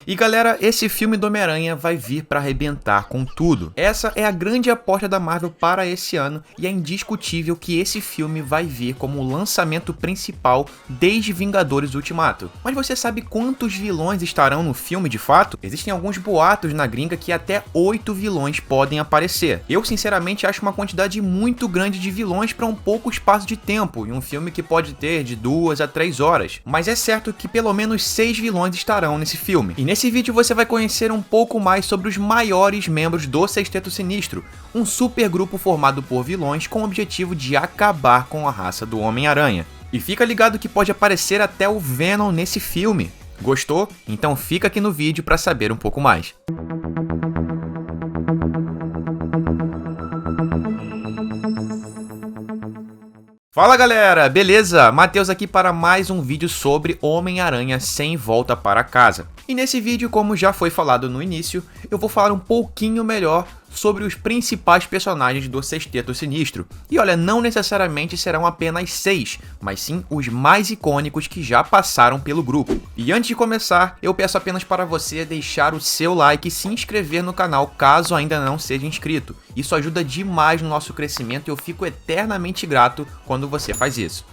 E galera, esse filme do Homem-Aranha vai vir para arrebentar com tudo. Essa é a grande aposta da Marvel para esse ano e é indiscutível que esse filme vai vir como o lançamento principal desde Vingadores Ultimato. Mas você sabe quantos vilões estarão no filme de fato? Existem alguns boatos na gringa que até 8 vilões podem aparecer. Eu sinceramente acho uma quantidade muito grande de vilões para um pouco espaço de tempo em um filme que pode ter de 2 a 3 horas. Mas é certo que pelo menos 6 vilões estarão nesse filme. E nesse vídeo você vai conhecer um pouco mais sobre os maiores membros do Sexteto Sinistro, um super grupo formado por vilões com o objetivo de acabar com a raça do Homem-Aranha. E fica ligado que pode aparecer até o Venom nesse filme. Gostou? Então fica aqui no vídeo para saber um pouco mais. Fala galera, beleza? Matheus aqui para mais um vídeo sobre Homem-Aranha Sem Volta para Casa. E nesse vídeo, como já foi falado no início, eu vou falar um pouquinho melhor sobre os principais personagens do Sexteto Sinistro. E olha, não necessariamente serão apenas 6, mas sim os mais icônicos que já passaram pelo grupo. E antes de começar, eu peço apenas para você deixar o seu like e se inscrever no canal caso ainda não seja inscrito. Isso ajuda demais no nosso crescimento e eu fico eternamente grato quando você faz isso.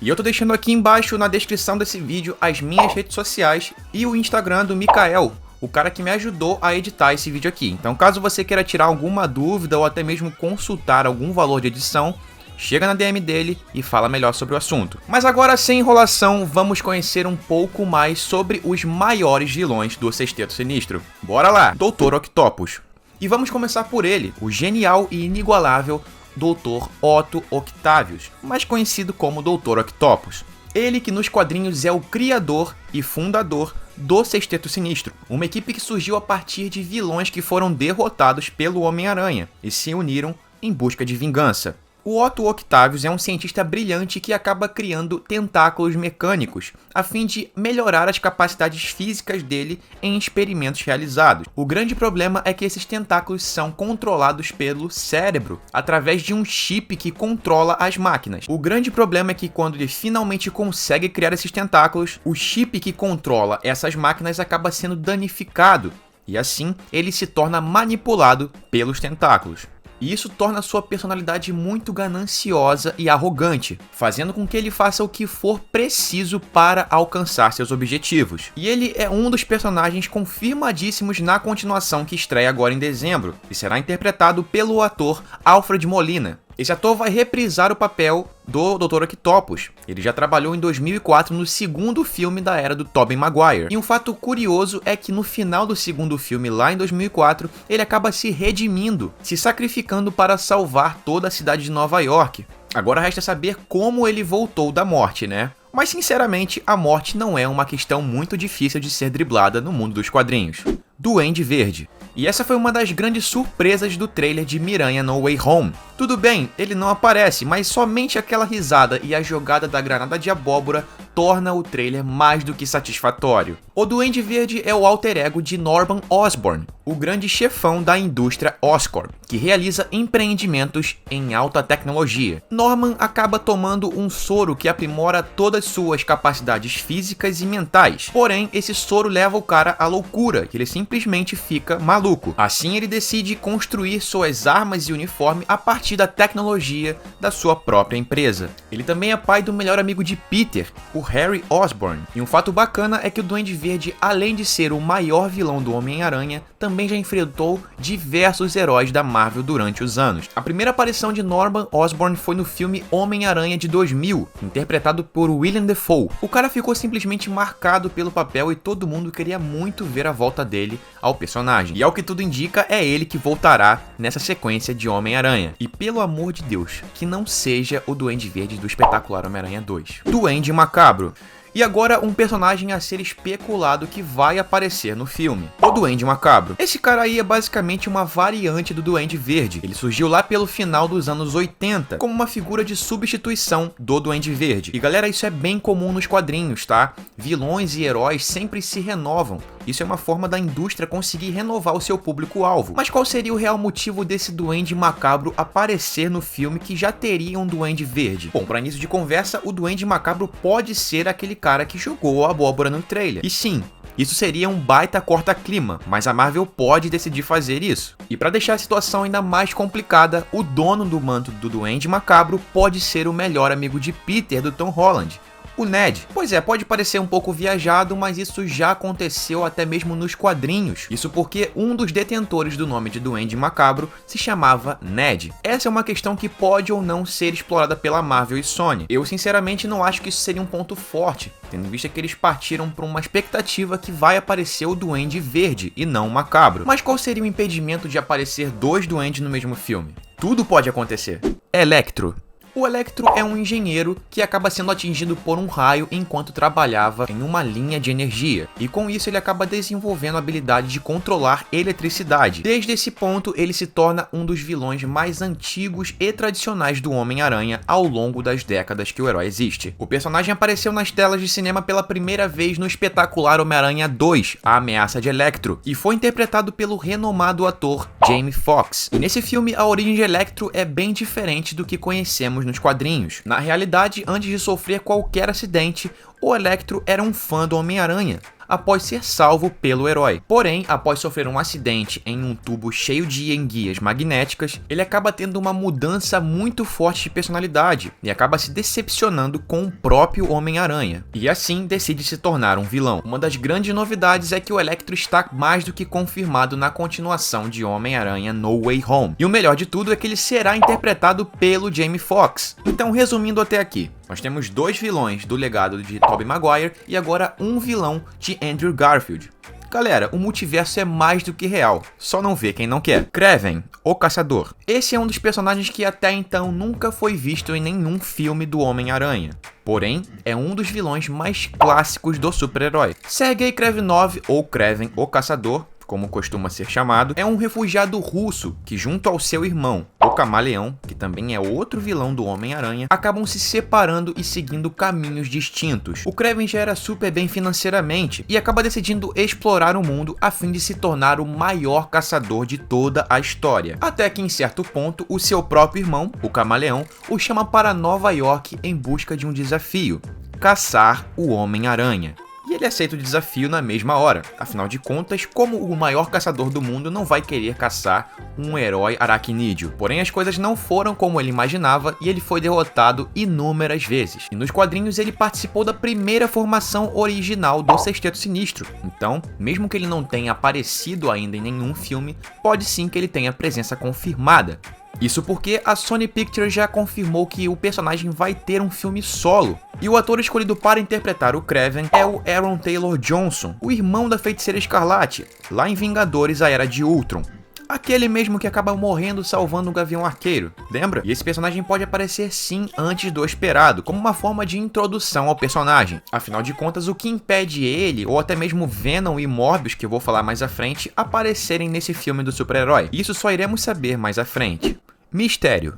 E eu tô deixando aqui embaixo na descrição desse vídeo as minhas redes sociais e o Instagram do Mikael, o cara que me ajudou a editar esse vídeo aqui. Então caso você queira tirar alguma dúvida ou até mesmo consultar algum valor de edição, chega na DM dele e fala melhor sobre o assunto. Mas agora, sem enrolação, vamos conhecer um pouco mais sobre os maiores vilões do Sexteto Sinistro. Bora lá! Dr. Octopus. E vamos começar por ele, o genial e inigualável Dr. Otto Octavius, mais conhecido como Dr. Octopus. Ele que nos quadrinhos é o criador e fundador do Sexteto Sinistro, uma equipe que surgiu a partir de vilões que foram derrotados pelo Homem-Aranha e se uniram em busca de vingança. O Otto Octavius é um cientista brilhante que acaba criando tentáculos mecânicos, a fim de melhorar as capacidades físicas dele em experimentos realizados. O grande problema é que esses tentáculos são controlados pelo cérebro, através de um chip que controla as máquinas. O grande problema é que quando ele finalmente consegue criar esses tentáculos, o chip que controla essas máquinas acaba sendo danificado, e assim ele se torna manipulado pelos tentáculos. E isso torna sua personalidade muito gananciosa e arrogante, fazendo com que ele faça o que for preciso para alcançar seus objetivos. E ele é um dos personagens confirmadíssimos na continuação que estreia agora em dezembro, e será interpretado pelo ator Alfred Molina. Esse ator vai reprisar o papel do Dr. Octopus. Ele já trabalhou em 2004 no segundo filme da era do Tobey Maguire. E um fato curioso é que no final do segundo filme, lá em 2004, ele acaba se redimindo, se sacrificando para salvar toda a cidade de Nova York. Agora resta saber como ele voltou da morte, né? Mas sinceramente, a morte não é uma questão muito difícil de ser driblada no mundo dos quadrinhos. Duende Verde. E essa foi uma das grandes surpresas do trailer de Miranha No Way Home. Tudo bem, ele não aparece, mas somente aquela risada e a jogada da granada de abóbora torna o trailer mais do que satisfatório. O Duende Verde é o alter ego de Norman Osborn, o grande chefão da indústria Oscorp, que realiza empreendimentos em alta tecnologia. Norman acaba tomando um soro que aprimora todas suas capacidades físicas e mentais. Porém, esse soro leva o cara à loucura, que ele simplesmente fica maluco. Assim, ele decide construir suas armas e uniforme a partir da tecnologia da sua própria empresa. Ele também é pai do melhor amigo de Peter, o Harry Osborn. E um fato bacana é que o Duende Verde, além de ser o maior vilão do Homem-Aranha, também já enfrentou diversos heróis da Marvel durante os anos. A primeira aparição de Norman Osborn foi no filme Homem-Aranha de 2000, interpretado por Willem Dafoe. O cara ficou simplesmente marcado pelo papel e todo mundo queria muito ver a volta dele ao personagem. E ao que tudo indica, é ele que voltará nessa sequência de Homem-Aranha. E pelo amor de Deus, que não seja o Duende Verde do espetacular Homem-Aranha 2. Duende Macabro. E agora um personagem a ser especulado que vai aparecer no filme, o Duende Macabro. Esse cara aí é basicamente uma variante do Duende Verde. Ele surgiu lá pelo final dos anos 80, como uma figura de substituição do Duende Verde. E galera, isso é bem comum nos quadrinhos, tá? Vilões e heróis sempre se renovam. Isso é uma forma da indústria conseguir renovar o seu público-alvo. Mas qual seria o real motivo desse Duende Macabro aparecer no filme que já teria um Duende Verde? Bom, para início de conversa, o Duende Macabro pode ser aquele cara que jogou a abóbora no trailer. E sim, Isso seria um baita corta-clima, mas a Marvel pode decidir fazer isso. E para deixar a situação ainda mais complicada, o dono do manto do Duende Macabro pode ser o melhor amigo de Peter do Tom Holland, o Ned. Pois é, pode parecer um pouco viajado, mas isso já aconteceu até mesmo nos quadrinhos. Isso porque um dos detentores do nome de Duende Macabro se chamava Ned. Essa é uma questão que pode ou não ser explorada pela Marvel e Sony. Eu sinceramente não acho que isso seria um ponto forte, tendo em vista que eles partiram para uma expectativa que vai aparecer o Duende Verde e não o Macabro. Mas qual seria o impedimento de aparecer dois duendes no mesmo filme? Tudo pode acontecer. Electro. O Electro é um engenheiro que acaba sendo atingido por um raio enquanto trabalhava em uma linha de energia, e com isso ele acaba desenvolvendo a habilidade de controlar eletricidade. Desde esse ponto, ele se torna um dos vilões mais antigos e tradicionais do Homem-Aranha ao longo das décadas que o herói existe. O personagem apareceu nas telas de cinema pela primeira vez no espetacular Homem-Aranha 2, A Ameaça de Electro, e foi interpretado pelo renomado ator Jamie Foxx. E nesse filme, a origem de Electro é bem diferente do que conhecemos nos quadrinhos. Na realidade, antes de sofrer qualquer acidente, o Electro era um fã do Homem-Aranha, após ser salvo pelo herói. Porém, após sofrer um acidente em um tubo cheio de enguias magnéticas, ele acaba tendo uma mudança muito forte de personalidade e acaba se decepcionando com o próprio Homem-Aranha, e assim decide se tornar um vilão. Uma das grandes novidades é que o Electro está mais do que confirmado na continuação de Homem-Aranha No Way Home, e o melhor de tudo é que ele será interpretado pelo Jamie Foxx. Então, resumindo até aqui, nós temos dois vilões do legado de Tobey Maguire e agora um vilão de Andrew Garfield. Galera, o multiverso é mais do que real, só não vê quem não quer. Kraven, o Caçador. Esse é um dos personagens que até então nunca foi visto em nenhum filme do Homem-Aranha. Porém, é um dos vilões mais clássicos do super-herói. Sergei Kravenov, ou Kraven, o Caçador, como costuma ser chamado, é um refugiado russo que, junto ao seu irmão, o Camaleão, que também é outro vilão do Homem-Aranha, acabam se separando e seguindo caminhos distintos. O Kraven já era super bem financeiramente e acaba decidindo explorar o mundo a fim de se tornar o maior caçador de toda a história. Até que em certo ponto, o seu próprio irmão, o Camaleão, o chama para Nova York em busca de um desafio: caçar o Homem-Aranha. E ele aceita o desafio na mesma hora. Afinal de contas, como o maior caçador do mundo não vai querer caçar um herói aracnídeo? Porém, as coisas não foram como ele imaginava e ele foi derrotado inúmeras vezes. E nos quadrinhos ele participou da primeira formação original do Sexteto Sinistro. Então, mesmo que ele não tenha aparecido ainda em nenhum filme, pode sim que ele tenha presença confirmada. Isso porque a Sony Pictures já confirmou que o personagem vai ter um filme solo. E o ator escolhido para interpretar o Kraven é o Aaron Taylor Johnson, o irmão da Feiticeira Escarlate, lá em Vingadores: A Era de Ultron. Aquele mesmo que acaba morrendo salvando o Gavião Arqueiro, lembra? E esse personagem pode aparecer sim antes do esperado, como uma forma de introdução ao personagem. Afinal de contas, o que impede ele, ou até mesmo Venom e Morbius, que eu vou falar mais à frente, aparecerem nesse filme do super-herói? Isso só iremos saber mais à frente. Mistério.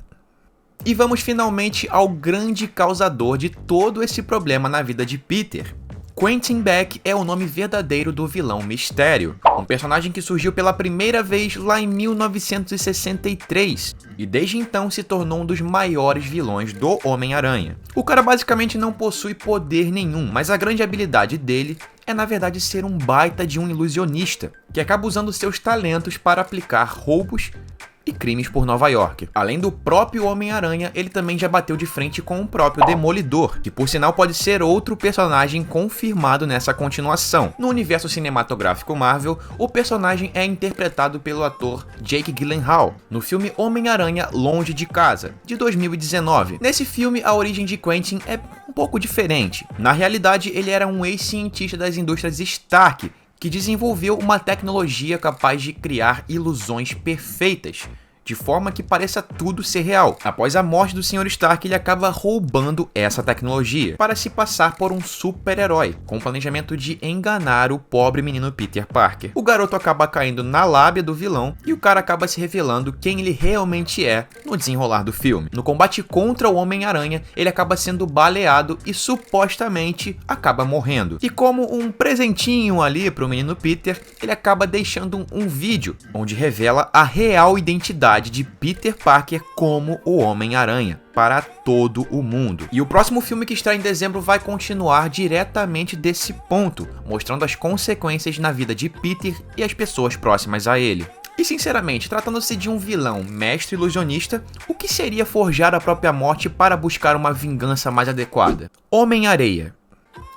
E vamos finalmente ao grande causador de todo esse problema na vida de Peter. Quentin Beck é o nome verdadeiro do vilão Mistério, um personagem que surgiu pela primeira vez lá em 1963 e desde então se tornou um dos maiores vilões do Homem-Aranha. O cara basicamente não possui poder nenhum, mas a grande habilidade dele é na verdade ser um baita de um ilusionista, que acaba usando seus talentos para aplicar roubos e crimes por Nova York. Além do próprio Homem-Aranha, ele também já bateu de frente com o próprio Demolidor, que por sinal pode ser outro personagem confirmado nessa continuação. No universo cinematográfico Marvel, o personagem é interpretado pelo ator Jake Gyllenhaal, no filme Homem-Aranha Longe de Casa, de 2019. Nesse filme, a origem de Quentin é um pouco diferente. Na realidade, ele era um ex-cientista das indústrias Stark, que desenvolveu uma tecnologia capaz de criar ilusões perfeitas, de forma que pareça tudo ser real. Após a morte do Sr. Stark, ele acaba roubando essa tecnologia para se passar por um super-herói, com o planejamento de enganar o pobre menino Peter Parker. O garoto acaba caindo na lábia do vilão e o cara acaba se revelando quem ele realmente é no desenrolar do filme. No combate contra o Homem-Aranha, ele acaba sendo baleado e supostamente acaba morrendo. E como um presentinho ali pro menino Peter, ele acaba deixando um vídeo onde revela a real identidade identidade de Peter Parker como o Homem-Aranha para todo o mundo. E o próximo filme que estreia em dezembro vai continuar diretamente desse ponto, mostrando as consequências na vida de Peter e as pessoas próximas a ele. E sinceramente, tratando-se de um vilão mestre ilusionista, o que seria forjar a própria morte para buscar uma vingança mais adequada? Homem-Areia.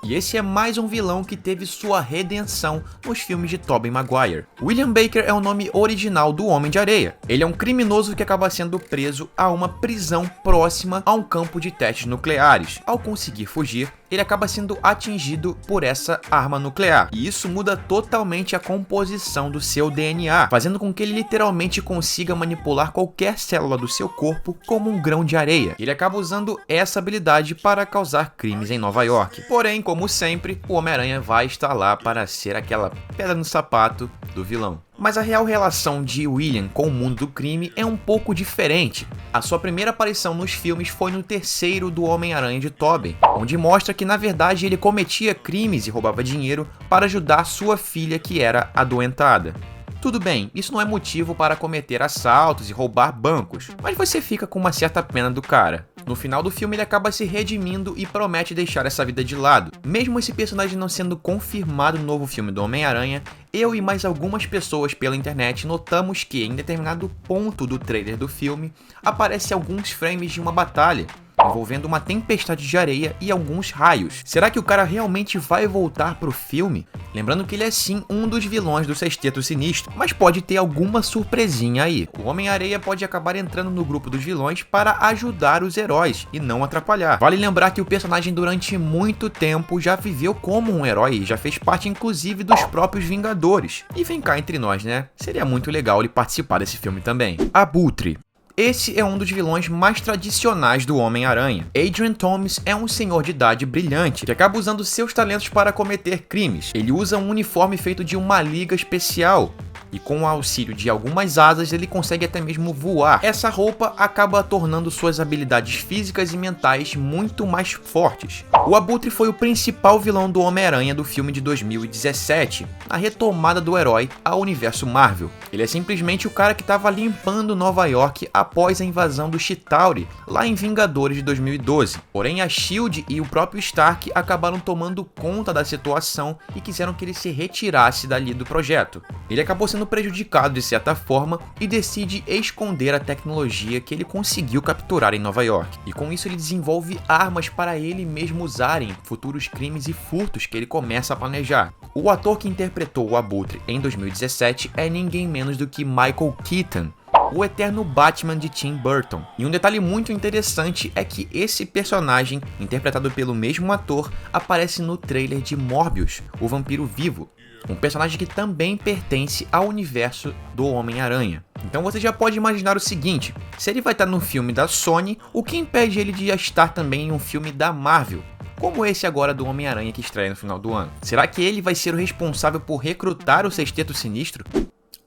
E esse é mais um vilão que teve sua redenção nos filmes de Tobey Maguire. William Baker é o nome original do Homem de Areia. Ele é um criminoso que acaba sendo preso a uma prisão próxima a um campo de testes nucleares. Ao conseguir fugir, ele acaba sendo atingido por essa arma nuclear. E isso muda totalmente a composição do seu DNA, fazendo com que ele literalmente consiga manipular qualquer célula do seu corpo como um grão de areia. Ele acaba usando essa habilidade para causar crimes em Nova York. Porém, como sempre, o Homem-Aranha vai estar lá para ser aquela pedra no sapato do vilão. Mas a real relação de William com o mundo do crime é um pouco diferente. A sua primeira aparição nos filmes foi no terceiro do Homem-Aranha de Tobey, onde mostra que na verdade ele cometia crimes e roubava dinheiro para ajudar sua filha que era adoentada. Tudo bem, isso não é motivo para cometer assaltos e roubar bancos, mas você fica com uma certa pena do cara. No final do filme ele acaba se redimindo e promete deixar essa vida de lado. Mesmo esse personagem não sendo confirmado no novo filme do Homem-Aranha, eu e mais algumas pessoas pela internet notamos que em determinado ponto do trailer do filme aparecem alguns frames de uma batalha envolvendo uma tempestade de areia e alguns raios. Será que o cara realmente vai voltar pro filme? Lembrando que ele é sim um dos vilões do Sexteto Sinistro, mas pode ter alguma surpresinha aí. O Homem-Areia pode acabar entrando no grupo dos vilões para ajudar os heróis e não atrapalhar. Vale lembrar que o personagem durante muito tempo já viveu como um herói e já fez parte inclusive dos próprios Vingadores. E vem cá entre nós, né? Seria muito legal ele participar desse filme também. Abutre. Esse é um dos vilões mais tradicionais do Homem-Aranha. Adrian Toomes é um senhor de idade brilhante que acaba usando seus talentos para cometer crimes. Ele usa um uniforme feito de uma liga especial e com o auxílio de algumas asas ele consegue até mesmo voar. Essa roupa acaba tornando suas habilidades físicas e mentais muito mais fortes. O Abutre foi o principal vilão do Homem-Aranha do filme de 2017, a retomada do herói ao universo Marvel. Ele é simplesmente o cara que estava limpando Nova York após a invasão do Chitauri, lá em Vingadores de 2012. Porém, a SHIELD e o próprio Stark acabaram tomando conta da situação e quiseram que ele se retirasse dali do projeto. Ele acabou sendo prejudicado de certa forma e decide esconder a tecnologia que ele conseguiu capturar em Nova York. E com isso ele desenvolve armas para ele mesmo usar em futuros crimes e furtos que ele começa a planejar. O ator que interpretou o Abutre em 2017 é ninguém menos do que Michael Keaton, o eterno Batman de Tim Burton. E um detalhe muito interessante é que esse personagem, interpretado pelo mesmo ator, aparece no trailer de Morbius, o Vampiro Vivo, um personagem que também pertence ao universo do Homem-Aranha. Então você já pode imaginar o seguinte: se ele vai estar no filme da Sony, o que impede ele de estar também em um filme da Marvel? Como esse agora do Homem-Aranha que estreia no final do ano. Será que ele vai ser o responsável por recrutar o Sexteto Sinistro?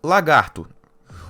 Lagarto.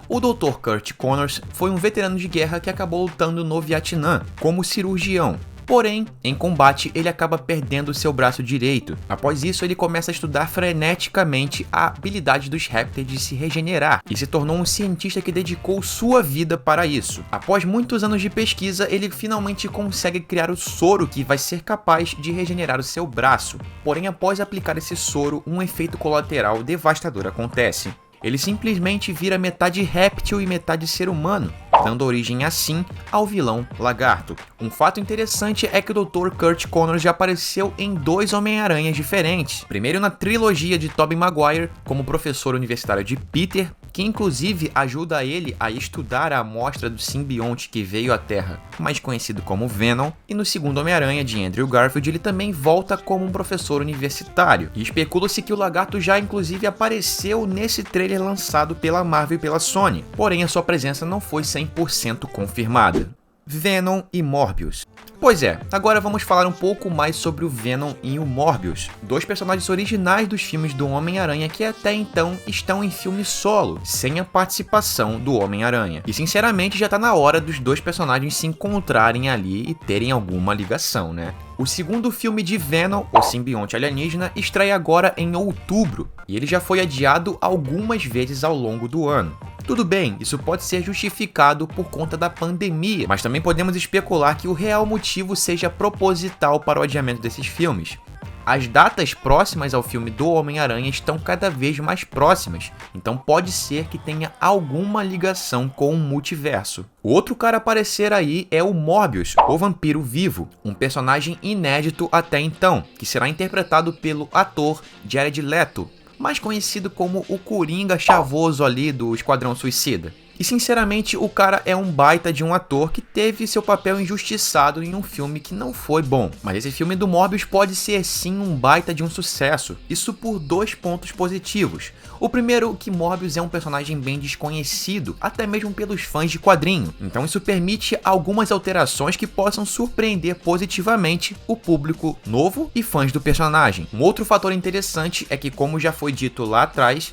O Dr. Curt Connors foi um veterano de guerra que acabou lutando no Vietnã como cirurgião. Porém, em combate, ele acaba perdendo seu braço direito. Após isso, ele começa a estudar freneticamente a habilidade dos répteis de se regenerar e se tornou um cientista que dedicou sua vida para isso. Após muitos anos de pesquisa, ele finalmente consegue criar o soro que vai ser capaz de regenerar o seu braço. Porém, após aplicar esse soro, um efeito colateral devastador acontece. Ele simplesmente vira metade réptil e metade ser humano, dando origem assim ao vilão Lagarto. Um fato interessante é que o Dr. Curt Connors já apareceu em 2 Homem-Aranhas diferentes. Primeiro na trilogia de Tobey Maguire, como professor universitário de Peter, que inclusive ajuda ele a estudar a amostra do simbionte que veio à Terra, mais conhecido como Venom, e no segundo Homem-Aranha de Andrew Garfield ele também volta como um professor universitário, e especula-se que o Lagarto já inclusive apareceu nesse trailer lançado pela Marvel e pela Sony, porém a sua presença não foi 100% confirmada. Venom e Morbius. Pois é, agora vamos falar um pouco mais sobre o Venom e o Morbius, 2 personagens originais dos filmes do Homem-Aranha que até então estão em filme solo, sem a participação do Homem-Aranha. E sinceramente já tá na hora dos 2 personagens se encontrarem ali e terem alguma ligação, né? O segundo filme de Venom, o simbionte alienígena, estreia agora em outubro, e ele já foi adiado algumas vezes ao longo do ano. Tudo bem, isso pode ser justificado por conta da pandemia, mas também podemos especular que o real motivo seja proposital para o adiamento desses filmes. As datas próximas ao filme do Homem-Aranha estão cada vez mais próximas, então pode ser que tenha alguma ligação com o multiverso. O outro cara a aparecer aí é o Morbius, o Vampiro Vivo, um personagem inédito até então, que será interpretado pelo ator Jared Leto, mais conhecido como o Coringa chavoso ali do Esquadrão Suicida. E sinceramente, o cara é um baita de um ator que teve seu papel injustiçado em um filme que não foi bom. Mas esse filme do Morbius pode ser sim um baita de um sucesso. Isso por 2 pontos positivos. O primeiro, que Morbius é um personagem bem desconhecido, até mesmo pelos fãs de quadrinho. Então isso permite algumas alterações que possam surpreender positivamente o público novo e fãs do personagem. Um outro fator interessante é que, como já foi dito lá atrás,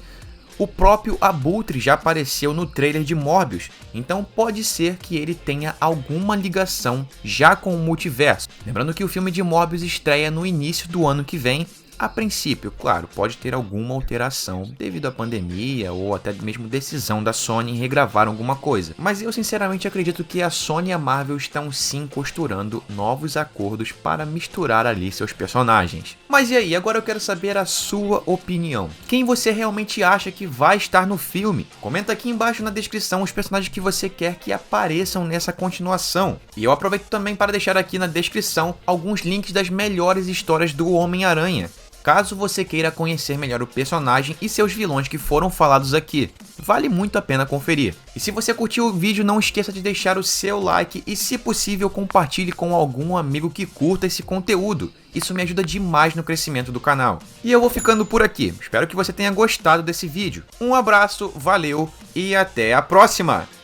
o próprio Abutre já apareceu no trailer de Morbius, então pode ser que ele tenha alguma ligação já com o multiverso. Lembrando que o filme de Morbius estreia no início do ano que vem. A princípio, claro, pode ter alguma alteração devido à pandemia ou até mesmo decisão da Sony em regravar alguma coisa. Mas eu sinceramente acredito que a Sony e a Marvel estão sim costurando novos acordos para misturar ali seus personagens. Mas e aí, agora eu quero saber a sua opinião. Quem você realmente acha que vai estar no filme? Comenta aqui embaixo na descrição os personagens que você quer que apareçam nessa continuação. E eu aproveito também para deixar aqui na descrição alguns links das melhores histórias do Homem-Aranha, caso você queira conhecer melhor o personagem e seus vilões que foram falados aqui. Vale muito a pena conferir. E se você curtiu o vídeo, não esqueça de deixar o seu like e, se possível, compartilhe com algum amigo que curta esse conteúdo. Isso me ajuda demais no crescimento do canal. E eu vou ficando por aqui. Espero que você tenha gostado desse vídeo. Um abraço, valeu e até a próxima!